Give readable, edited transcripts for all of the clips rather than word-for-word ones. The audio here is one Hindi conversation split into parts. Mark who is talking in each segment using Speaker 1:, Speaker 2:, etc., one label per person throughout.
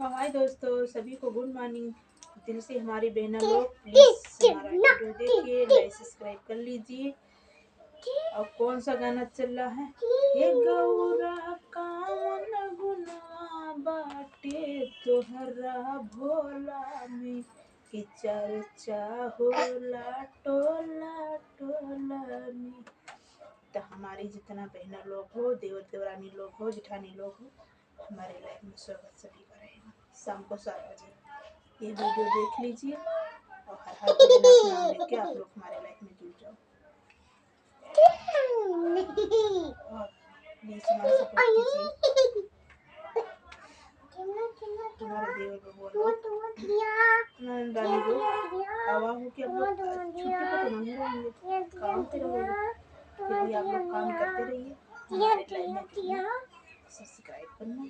Speaker 1: हाय दोस्तों, सभी को गुड मॉर्निंग। दिल से हमारी बहना लोग प्लीज हमारा वीडियो देखिए, लाइक सब्सक्राइब कर लीजिए। और कौन सा गाना चल रहा है? हे गौरा कामन गुना बाटे तोहरा भोला में कि चर्चा होला टोला टोला में। तो हमारी जितना बहना लोग हो, देवर देवरानी लोग हो, जेठानी लोग हो, हमारे लाइफ में स्वागत सभी का रहेगा। शाम को 7 बजे ये वीडियो देख लीजिए और हर हर भोलेनाथ नाम लेके आप लोग हमारे लाइफ में जुड़ जाओ और प्लीज हमारा सपोर्ट कीजिए। हमारे देवर को बोलो रानी को हवा हो कि आप लोग छुट्टी पे तो नहीं रहेंगे, काम पे रहोगे, फिर भी आप लोग काम करते रहिए। हमारे लाइफ में जुड़ना, सब्सक्राइब करना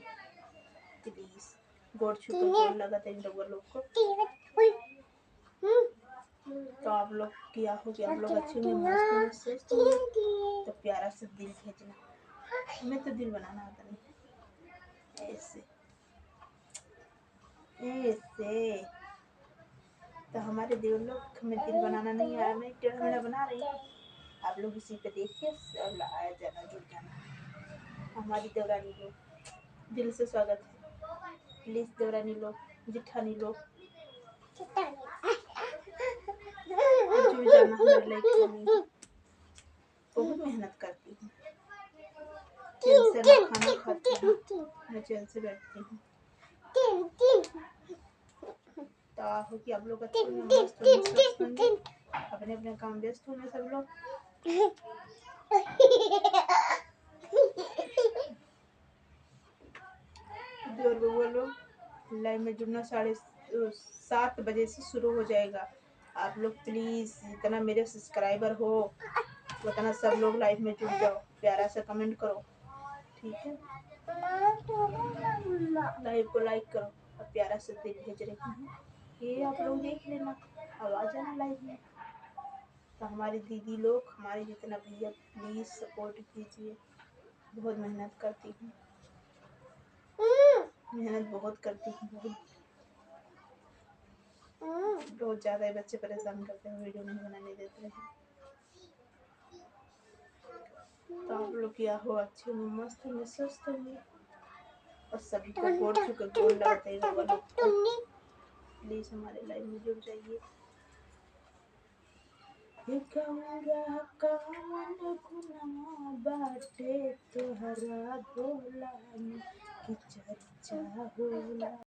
Speaker 1: प्लीज। गोड़ छू कर गोड़ लगा इन लोग को। तो आप लोग क्या हो कि आप लोग अच्छे में मस्त में स्वस्थ हो तो प्यारा सा दिल भेजना। हमें तो दिल बनाना आता नहीं, ऐसे ऐसे। तो हमारे देव लोग हमें दिल बनाना नहीं आया, मैं टेढ़ा मेढ़ा बना रही हूँ। आप लोग इसी पे देखिए, सब आया जाना जुड़ जाना। हमारी देवरानी लोग दिल से स्वागत है। प्लीज देवरानी लोग, जिठानी लोग जुड़ जाना हमारे लाइफ में। बहुत मेहनत करती हूँ, चैन से ना खाना खाती हूँ, मैं चैन से बैठती हूँ। तो कि आप लोग अच्छे में मस्त होंगे, अपने अपने काम व्यस्त होंगे सब लोग। देवर बउआ लोग लाइव में जुड़ना 7:30 बजे से शुरू हो जाएगा। आप लोग प्लीज जितना मेरे सब्सक्राइबर हो उतना सब लोग लाइव में जुड़ जाओ, प्यारा सा कमेंट करो, ठीक है? लाइव को लाइक करो और प्यारा सा दिल भेज रही हूँ, ये आप लोग देख लेना, आवाज आना लाइव में। तो हमारी दीदी लोग, हमारे जितना भैया, प्लीज सपोर्ट कीजिए। बहुत मेहनत करती हूँ, मेहनत बहुत करती हूँ, बहुत ज्यादा। बच्चे परेशान करते हैं, वीडियो नहीं बनाने देते हैं। तो आप लोग क्या हो, अच्छे में मस्त में स्वस्थ होंगे और सभी को गोड़ छू कर गोड़ लगाते हैं। प्लीज हमारे लाइव में जुड़ जाइए। गौरा कामन गुना बाटे तोहरा भोला में कि चर्चा होला।